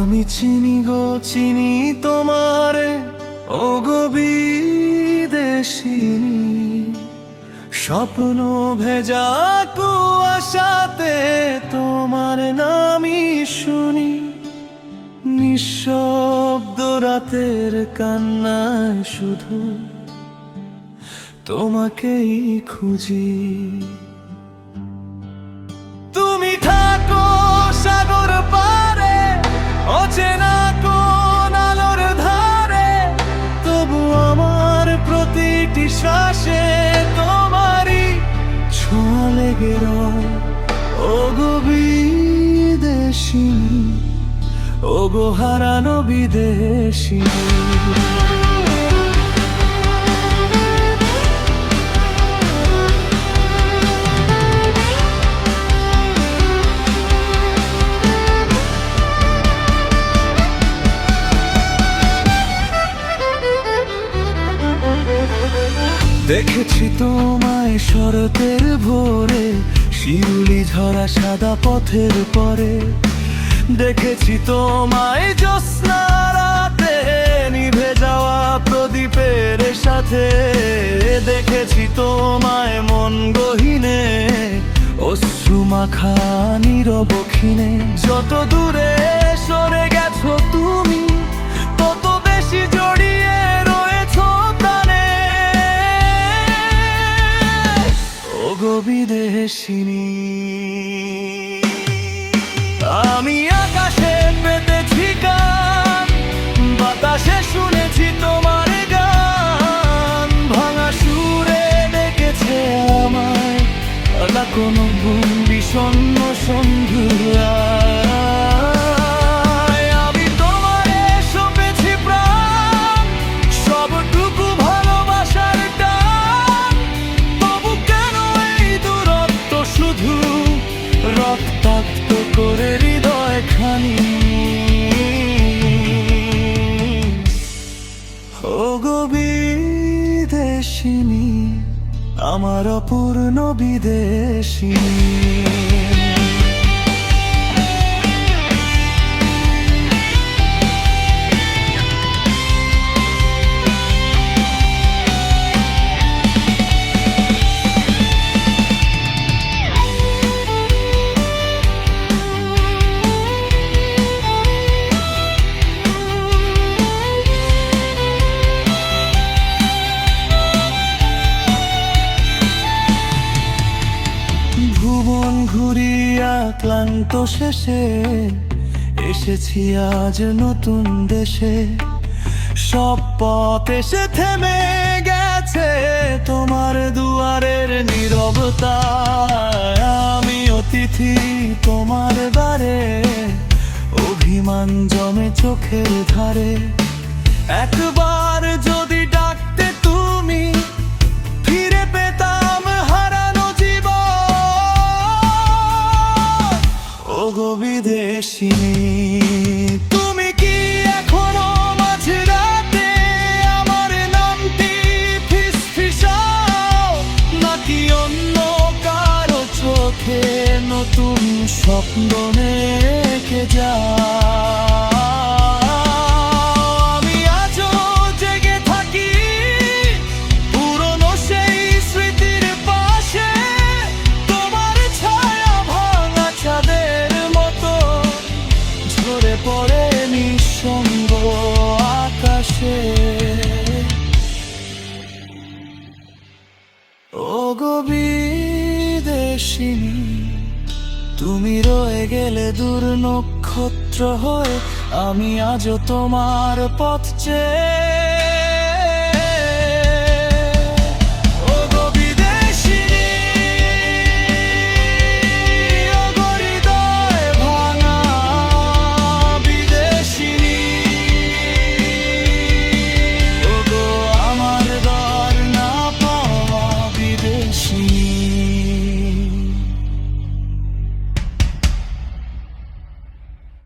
আমি চিনি গো চিনি তোমারে, ও গো বিদেশিনী। স্বপ্ন ভেজা কুয়াশাতে তোমার নামই শুনি, নিঃশব্দ রাতের কান্নায় শুধু তোমাকেই খুঁজি। তুমি থাকো সাগর পারে, অচেনা কোন আলোর ধারে, তবু আমার প্রতিটি শ্বাসে তোমারই ছোঁয়া লেগে রয়। ও গো বিদেশিনী, ও গো হারানো বিদেশিনী। দেখেছি তোমায় শরতের ভোরে, শিউলি ঝরা সাদা পথের পরে। দেখেছি তোমায় জ্যোৎস্না রাতে, নিভে যাওয়া প্রদীপের সাথে। দেখেছি তোমায় মন গহীনে, অশ্রু মাখা নীরব ক্ষীণে। যত দূরে সরে গেছো তুমি, তত বেশি জড়িয়ে রয়েছো প্রাণে। ও গো বিদেশিনী, আমি আকাশে পেতেছি গান, বাতাসে শুনেছি তোমার গান। ভাঙা সুরে ডেকেছে আমায় আলা কোনো ঘুম বিষণ্ণ সন্ধ্যা। আমি তোমারে সঁপেছি প্রাণ, সবটুকু ভালোবাসার টান। তবু কেন এই দূরত্ব শুধু রক্তাক্ত করে হৃদয় খানি। ও গো বিদেশিনী, আমার অপূর্ণ বিদেশিনী। ভুবন ঘুরিয়া ক্লান্ত শেষে, এসেছি আজ নতুন দেশে। সব পথ এসে থেমে গেছে তোমার দুয়ারের নীরবতায়। আমি অতিথি তোমার বারে, অভিমান জমে চোখের ধারে। একবার যদি ডাকতে তুমি, ফিরে পেতাম হারানো জীবন। ও গো বিদেশিনী, তুমি কি এখনো মাঝরাতে আমার নামটি ফিসফিসাও, নাকি অন্য কারো চোখে নতুন স্বপ্ন এঁকে যাও? আমি আজও জেগে থাকি পুরনো সেই স্মৃতির পাশে। তোমার ছায়া ভাঙা চাঁদের মতো ঝরে পড়ে নিঃসঙ্গ আকাশে। ও গো বিদেশিনী, তুমি রয়ে গেলে দূর নক্ষত্র হয়ে। আমি আজও তোমার পথ চেয়ে